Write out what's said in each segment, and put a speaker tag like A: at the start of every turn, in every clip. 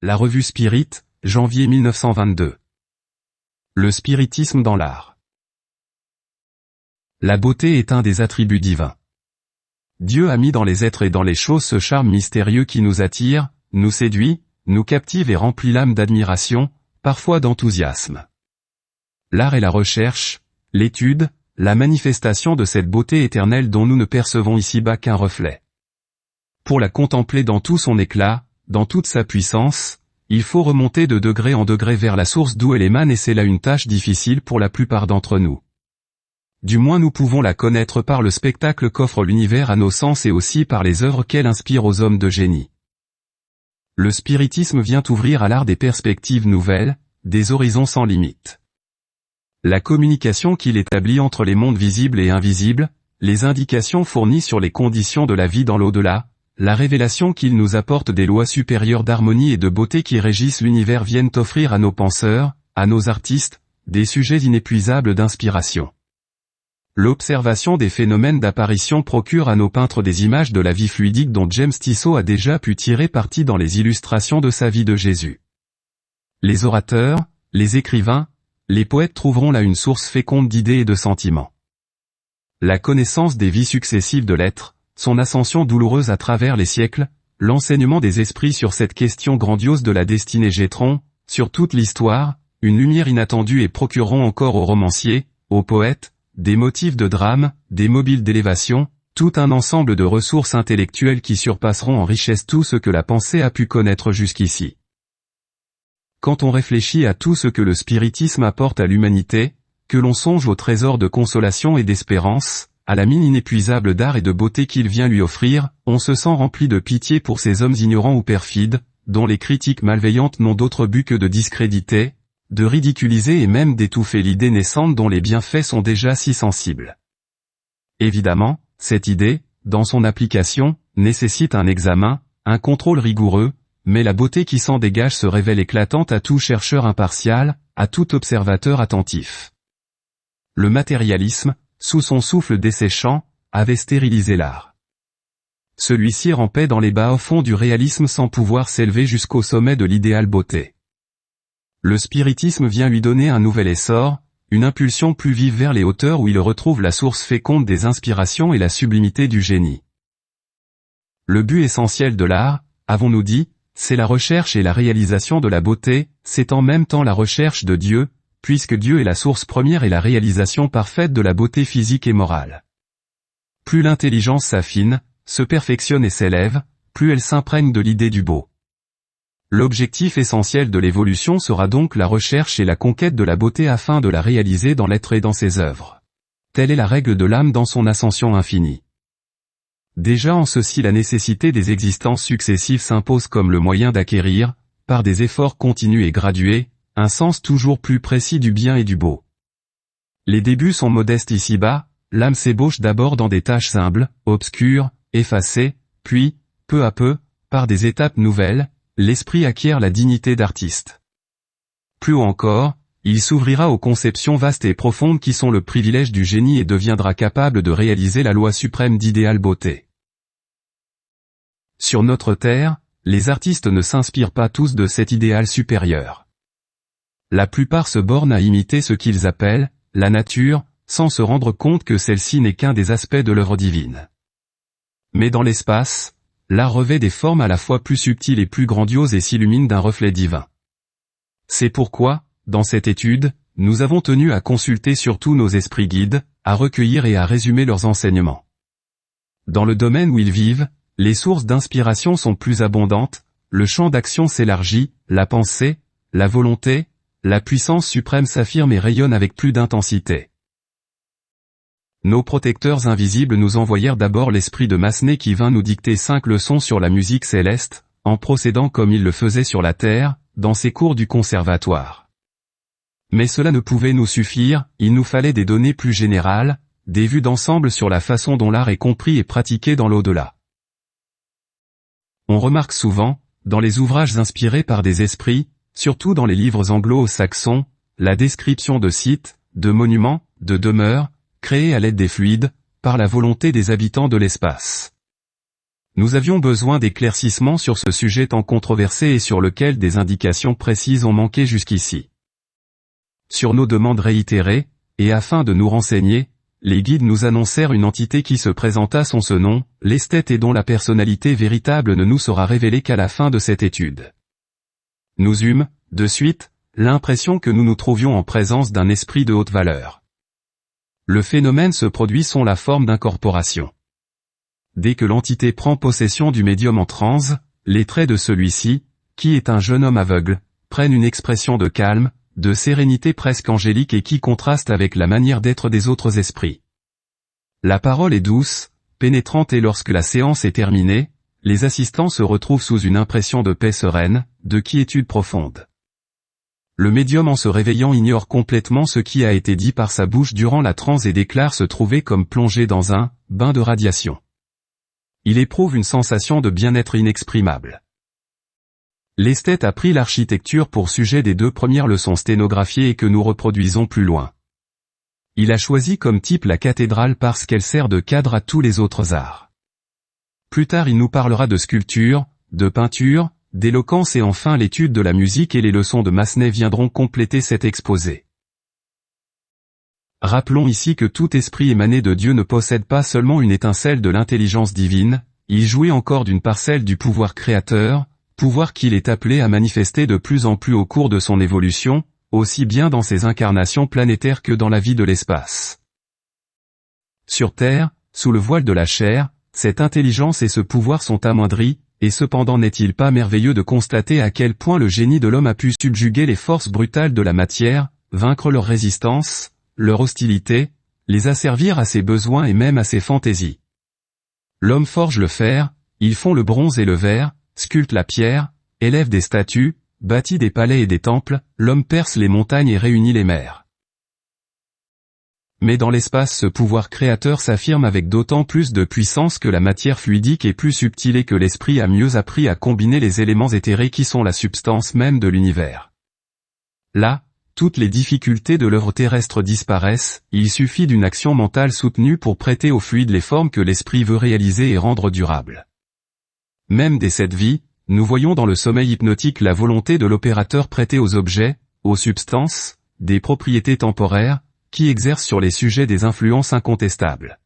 A: La Revue Spirit, janvier 1922. Le spiritisme dans l'art. La beauté est un des attributs divins. Dieu a mis dans les êtres et dans les choses ce charme mystérieux qui nous attire, nous séduit, nous captive et remplit l'âme d'admiration, parfois d'enthousiasme. L'art est la recherche, l'étude, la manifestation de cette beauté éternelle dont nous ne percevons ici-bas qu'un reflet. Pour la contempler dans tout son éclat, dans toute sa puissance, il faut remonter de degré en degré vers la source d'où elle émane et c'est là une tâche difficile pour la plupart d'entre nous. Du moins nous pouvons la connaître par le spectacle qu'offre l'univers à nos sens et aussi par les œuvres qu'elle inspire aux hommes de génie. Le spiritisme vient ouvrir à l'art des perspectives nouvelles, des horizons sans limite. La communication qu'il établit entre les mondes visibles et invisibles, les indications fournies sur les conditions de la vie dans l'au-delà, la révélation qu'il nous apporte des lois supérieures d'harmonie et de beauté qui régissent l'univers viennent offrir à nos penseurs, à nos artistes, des sujets inépuisables d'inspiration. L'observation des phénomènes d'apparition procure à nos peintres des images de la vie fluidique dont James Tissot a déjà pu tirer parti dans les illustrations de sa vie de Jésus. Les orateurs, les écrivains, les poètes trouveront là une source féconde d'idées et de sentiments. La connaissance des vies successives de l'être, son ascension douloureuse à travers les siècles, l'enseignement des esprits sur cette question grandiose de la destinée jetteront, sur toute l'histoire, une lumière inattendue et procureront encore aux romanciers, aux poètes, des motifs de drame, des mobiles d'élévation, tout un ensemble de ressources intellectuelles qui surpasseront en richesse tout ce que la pensée a pu connaître jusqu'ici. Quand on réfléchit à tout ce que le spiritisme apporte à l'humanité, que l'on songe au trésor de consolation et d'espérance, à la mine inépuisable d'art et de beauté qu'il vient lui offrir, on se sent rempli de pitié pour ces hommes ignorants ou perfides, dont les critiques malveillantes n'ont d'autre but que de discréditer, de ridiculiser et même d'étouffer l'idée naissante dont les bienfaits sont déjà si sensibles. Évidemment, cette idée, dans son application, nécessite un examen, un contrôle rigoureux, mais la beauté qui s'en dégage se révèle éclatante à tout chercheur impartial, à tout observateur attentif. Le matérialisme, sous son souffle desséchant, avait stérilisé l'art. Celui-ci rampait dans les bas-fonds du réalisme sans pouvoir s'élever jusqu'au sommet de l'idéal beauté. Le spiritisme vient lui donner un nouvel essor, une impulsion plus vive vers les hauteurs où il retrouve la source féconde des inspirations et la sublimité du génie. Le but essentiel de l'art, avons-nous dit, c'est la recherche et la réalisation de la beauté, c'est en même temps la recherche de Dieu, puisque Dieu est la source première et la réalisation parfaite de la beauté physique et morale. Plus l'intelligence s'affine, se perfectionne et s'élève, plus elle s'imprègne de l'idée du beau. L'objectif essentiel de l'évolution sera donc la recherche et la conquête de la beauté afin de la réaliser dans l'être et dans ses œuvres. Telle est la règle de l'âme dans son ascension infinie. Déjà en ceci la nécessité des existences successives s'impose comme le moyen d'acquérir, par des efforts continus et gradués, un sens toujours plus précis du bien et du beau. Les débuts sont modestes ici-bas, l'âme s'ébauche d'abord dans des tâches humbles, obscures, effacées, puis, peu à peu, par des étapes nouvelles, l'esprit acquiert la dignité d'artiste. Plus haut encore, il s'ouvrira aux conceptions vastes et profondes qui sont le privilège du génie et deviendra capable de réaliser la loi suprême d'idéale beauté. Sur notre terre, les artistes ne s'inspirent pas tous de cet idéal supérieur. La plupart se bornent à imiter ce qu'ils appellent la nature, sans se rendre compte que celle-ci n'est qu'un des aspects de l'œuvre divine. Mais dans l'espace, l'art revêt des formes à la fois plus subtiles et plus grandioses et s'illumine d'un reflet divin. C'est pourquoi, dans cette étude, nous avons tenu à consulter surtout nos esprits guides, à recueillir et à résumer leurs enseignements. Dans le domaine où ils vivent, les sources d'inspiration sont plus abondantes, le champ d'action s'élargit, la pensée, la volonté, la puissance suprême s'affirme et rayonne avec plus d'intensité. Nos protecteurs invisibles nous envoyèrent d'abord l'esprit de Massenet qui vint nous dicter 5 leçons sur la musique céleste, en procédant comme il le faisait sur la terre, dans ses cours du conservatoire. Mais cela ne pouvait nous suffire, il nous fallait des données plus générales, des vues d'ensemble sur la façon dont l'art est compris et pratiqué dans l'au-delà. On remarque souvent, dans les ouvrages inspirés par des esprits, surtout dans les livres anglo-saxons, la description de sites, de monuments, de demeures, créés à l'aide des fluides, par la volonté des habitants de l'espace. Nous avions besoin d'éclaircissements sur ce sujet tant controversé et sur lequel des indications précises ont manqué jusqu'ici. Sur nos demandes réitérées, et afin de nous renseigner, les guides nous annoncèrent une entité qui se présenta sous ce nom, l'esthète, et dont la personnalité véritable ne nous sera révélée qu'à la fin de cette étude. Nous eûmes, de suite, l'impression que nous nous trouvions en présence d'un esprit de haute valeur. Le phénomène se produit sous la forme d'incorporation. Dès que l'entité prend possession du médium en transe, les traits de celui-ci, qui est un jeune homme aveugle, prennent une expression de calme, de sérénité presque angélique et qui contraste avec la manière d'être des autres esprits. La parole est douce, pénétrante et lorsque la séance est terminée, les assistants se retrouvent sous une impression de paix sereine, de quiétude profonde. Le médium en se réveillant ignore complètement ce qui a été dit par sa bouche durant la transe et déclare se trouver comme plongé dans un bain de radiation. Il éprouve une sensation de bien-être inexprimable. L'esthète a pris l'architecture pour sujet des 2 premières leçons sténographiées et que nous reproduisons plus loin. Il a choisi comme type la cathédrale parce qu'elle sert de cadre à tous les autres arts. Plus tard il nous parlera de sculpture, de peinture, d'éloquence et enfin l'étude de la musique et les leçons de Massenet viendront compléter cet exposé. Rappelons ici que tout esprit émané de Dieu ne possède pas seulement une étincelle de l'intelligence divine, il jouit encore d'une parcelle du pouvoir créateur, pouvoir qu'il est appelé à manifester de plus en plus au cours de son évolution, aussi bien dans ses incarnations planétaires que dans la vie de l'espace. Sur Terre, sous le voile de la chair, cette intelligence et ce pouvoir sont amoindris, et cependant n'est-il pas merveilleux de constater à quel point le génie de l'homme a pu subjuguer les forces brutales de la matière, vaincre leur résistance, leur hostilité, les asservir à ses besoins et même à ses fantaisies. L'homme forge le fer, ils font le bronze et le verre, sculpte la pierre, élève des statues, bâtit des palais et des temples, l'homme perce les montagnes et réunit les mers. Mais dans l'espace ce pouvoir créateur s'affirme avec d'autant plus de puissance que la matière fluidique est plus subtile et que l'esprit a mieux appris à combiner les éléments éthérés qui sont la substance même de l'univers. Là, toutes les difficultés de l'œuvre terrestre disparaissent, il suffit d'une action mentale soutenue pour prêter au fluide les formes que l'esprit veut réaliser et rendre durables. Même dès cette vie, nous voyons dans le sommeil hypnotique la volonté de l'opérateur prêter aux objets, aux substances, des propriétés temporaires, qui exercent sur les sujets des influences incontestables.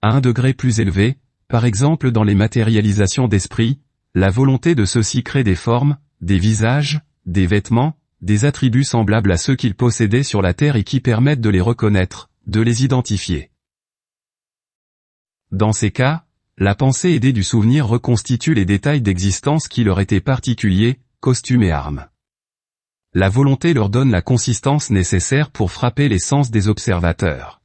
A: À un degré plus élevé, par exemple dans les matérialisations d'esprit, la volonté de ceux-ci crée des formes, des visages, des vêtements, des attributs semblables à ceux qu'ils possédaient sur la Terre et qui permettent de les reconnaître, de les identifier. Dans ces cas, la pensée aidée du souvenir reconstitue les détails d'existence qui leur étaient particuliers, costumes et armes. La volonté leur donne la consistance nécessaire pour frapper les sens des observateurs.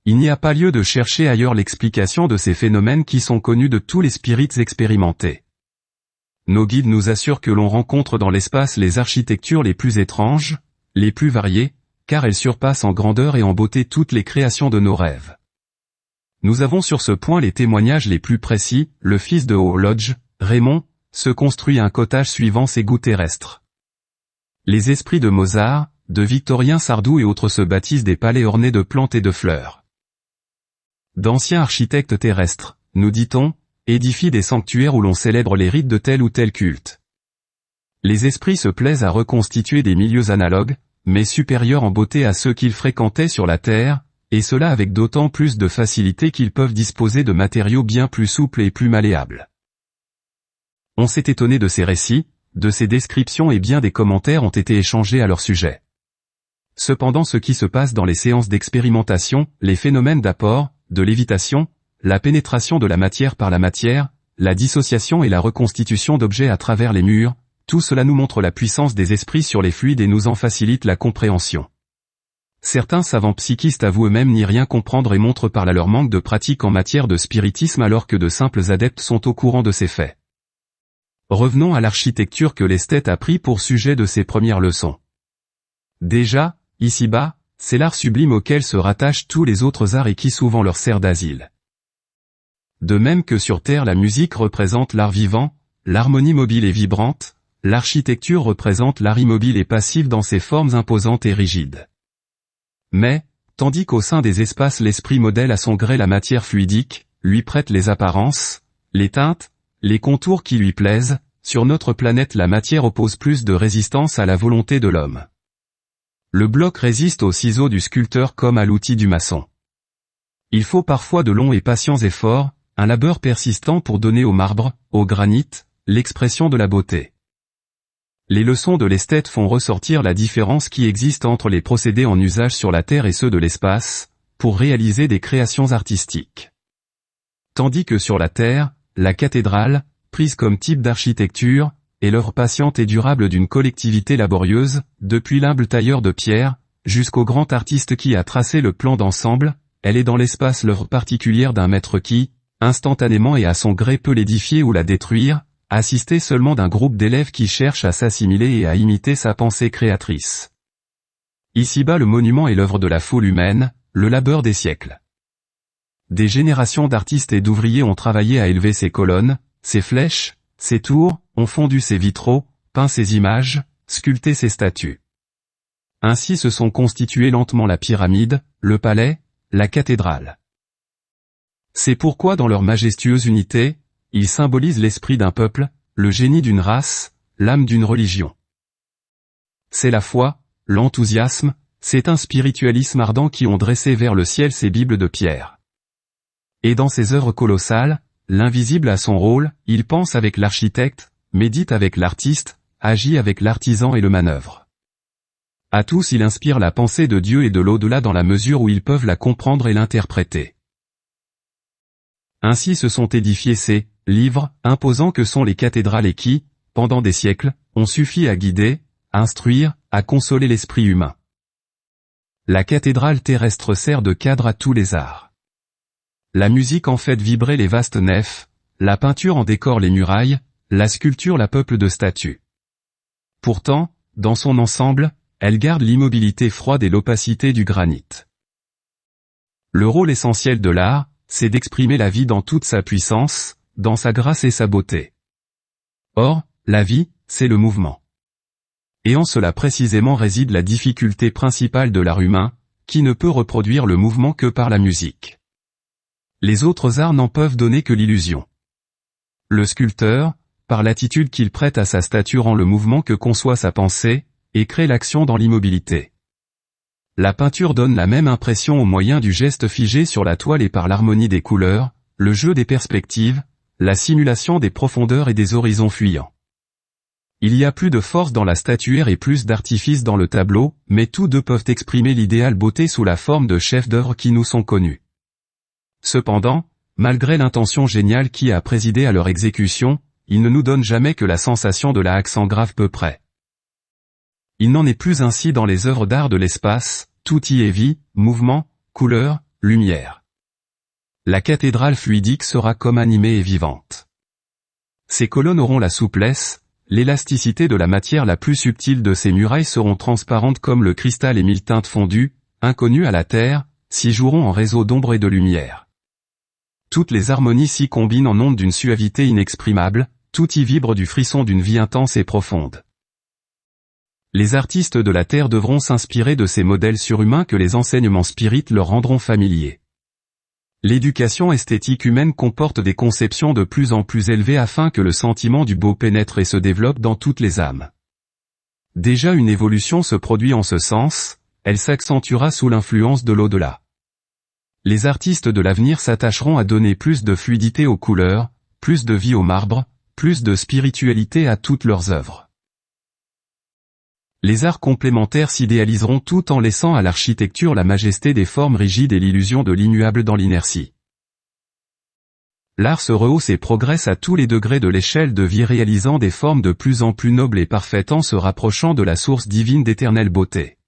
A: Il n'y a pas lieu de chercher ailleurs l'explication de ces phénomènes qui sont connus de tous les spirites expérimentés. Nos guides nous assurent que l'on rencontre dans l'espace les architectures les plus étranges, les plus variées, car elles surpassent en grandeur et en beauté toutes les créations de nos rêves. Nous avons sur ce point les témoignages les plus précis, le fils de Ho-Lodge, Raymond, se construit un cottage suivant ses goûts terrestres. Les esprits de Mozart, de Victorien Sardou et autres se bâtissent des palais ornés de plantes et de fleurs. D'anciens architectes terrestres, nous dit-on, édifient des sanctuaires où l'on célèbre les rites de tel ou tel culte. Les esprits se plaisent à reconstituer des milieux analogues, mais supérieurs en beauté à ceux qu'ils fréquentaient sur la Terre, et cela avec d'autant plus de facilité qu'ils peuvent disposer de matériaux bien plus souples et plus malléables. On s'est étonné de ces récits, de ces descriptions et bien des commentaires ont été échangés à leur sujet. Cependant ce qui se passe dans les séances d'expérimentation, les phénomènes d'apport, de lévitation, la pénétration de la matière par la matière, la dissociation et la reconstitution d'objets à travers les murs, tout cela nous montre la puissance des esprits sur les fluides et nous en facilite la compréhension. Certains savants psychistes avouent eux-mêmes n'y rien comprendre et montrent par là leur manque de pratique en matière de spiritisme alors que de simples adeptes sont au courant de ces faits. Revenons à l'architecture que l'esthète a pris pour sujet de ses premières leçons. Déjà, ici-bas, c'est l'art sublime auquel se rattachent tous les autres arts et qui souvent leur sert d'asile. De même que sur Terre la musique représente l'art vivant, l'harmonie mobile et vibrante, l'architecture représente l'art immobile et passif dans ses formes imposantes et rigides. Mais, tandis qu'au sein des espaces l'esprit modèle à son gré la matière fluidique, lui prête les apparences, les teintes, les contours qui lui plaisent. Sur notre planète, la matière oppose plus de résistance à la volonté de l'homme. Le bloc résiste aux ciseaux du sculpteur comme à l'outil du maçon. Il faut parfois de longs et patients efforts, un labeur persistant pour donner au marbre, au granit, l'expression de la beauté. Les leçons de l'esthète font ressortir la différence qui existe entre les procédés en usage sur la Terre et ceux de l'espace, pour réaliser des créations artistiques. Tandis que sur la Terre, la cathédrale, prise comme type d'architecture, est l'œuvre patiente et durable d'une collectivité laborieuse, depuis l'humble tailleur de pierre, jusqu'au grand artiste qui a tracé le plan d'ensemble. Elle est dans l'espace l'œuvre particulière d'un maître qui, instantanément et à son gré peut l'édifier ou la détruire, assisté seulement d'un groupe d'élèves qui cherchent à s'assimiler et à imiter sa pensée créatrice. Ici-bas le monument est l'œuvre de la foule humaine, le labeur des siècles. Des générations d'artistes et d'ouvriers ont travaillé à élever ces colonnes, ces flèches, ces tours, ont fondu ces vitraux, peint ces images, sculpté ces statues. Ainsi se sont constituées lentement la pyramide, le palais, la cathédrale. C'est pourquoi dans leur majestueuse unité, ils symbolisent l'esprit d'un peuple, le génie d'une race, l'âme d'une religion. C'est la foi, l'enthousiasme, c'est un spiritualisme ardent qui ont dressé vers le ciel ces bibles de pierre. Et dans ces œuvres colossales, l'invisible a son rôle, il pense avec l'architecte, médite avec l'artiste, agit avec l'artisan et le manœuvre. À tous il inspire la pensée de Dieu et de l'au-delà dans la mesure où ils peuvent la comprendre et l'interpréter. Ainsi se sont édifiés ces livres imposants que sont les cathédrales et qui, pendant des siècles, ont suffi à guider, à instruire, à consoler l'esprit humain. La cathédrale terrestre sert de cadre à tous les arts. La musique en fait vibrer les vastes nefs, la peinture en décore les murailles, la sculpture la peuple de statues. Pourtant, dans son ensemble, elle garde l'immobilité froide et l'opacité du granit. Le rôle essentiel de l'art, c'est d'exprimer la vie dans toute sa puissance, dans sa grâce et sa beauté. Or, la vie, c'est le mouvement. Et en cela précisément réside la difficulté principale de l'art humain, qui ne peut reproduire le mouvement que par la musique. Les autres arts n'en peuvent donner que l'illusion. Le sculpteur, par l'attitude qu'il prête à sa statue rend le mouvement que conçoit sa pensée, et crée l'action dans l'immobilité. La peinture donne la même impression au moyen du geste figé sur la toile et par l'harmonie des couleurs, le jeu des perspectives, la simulation des profondeurs et des horizons fuyants. Il y a plus de force dans la statuaire et plus d'artifice dans le tableau, mais tous deux peuvent exprimer l'idéal beauté sous la forme de chefs-d'œuvre qui nous sont connus. Cependant, malgré l'intention géniale qui a présidé à leur exécution, ils ne nous donnent jamais que la sensation de la accent grave peu près. Il n'en est plus ainsi dans les œuvres d'art de l'espace, tout y est vie, mouvement, couleur, lumière. La cathédrale fluidique sera comme animée et vivante. Ses colonnes auront la souplesse, l'élasticité de la matière la plus subtile de ses murailles seront transparentes comme le cristal et mille teintes fondues, inconnues à la terre, s'y joueront en réseau d'ombre et de lumière. Toutes les harmonies s'y combinent en ondes d'une suavité inexprimable, tout y vibre du frisson d'une vie intense et profonde. Les artistes de la Terre devront s'inspirer de ces modèles surhumains que les enseignements spirites leur rendront familiers. L'éducation esthétique humaine comporte des conceptions de plus en plus élevées afin que le sentiment du beau pénètre et se développe dans toutes les âmes. Déjà une évolution se produit en ce sens, elle s'accentuera sous l'influence de l'au-delà. Les artistes de l'avenir s'attacheront à donner plus de fluidité aux couleurs, plus de vie au marbre, plus de spiritualité à toutes leurs œuvres. Les arts complémentaires s'idéaliseront tout en laissant à l'architecture la majesté des formes rigides et l'illusion de l'immuable dans l'inertie. L'art se rehausse et progresse à tous les degrés de l'échelle de vie réalisant des formes de plus en plus nobles et parfaites en se rapprochant de la source divine d'éternelle beauté.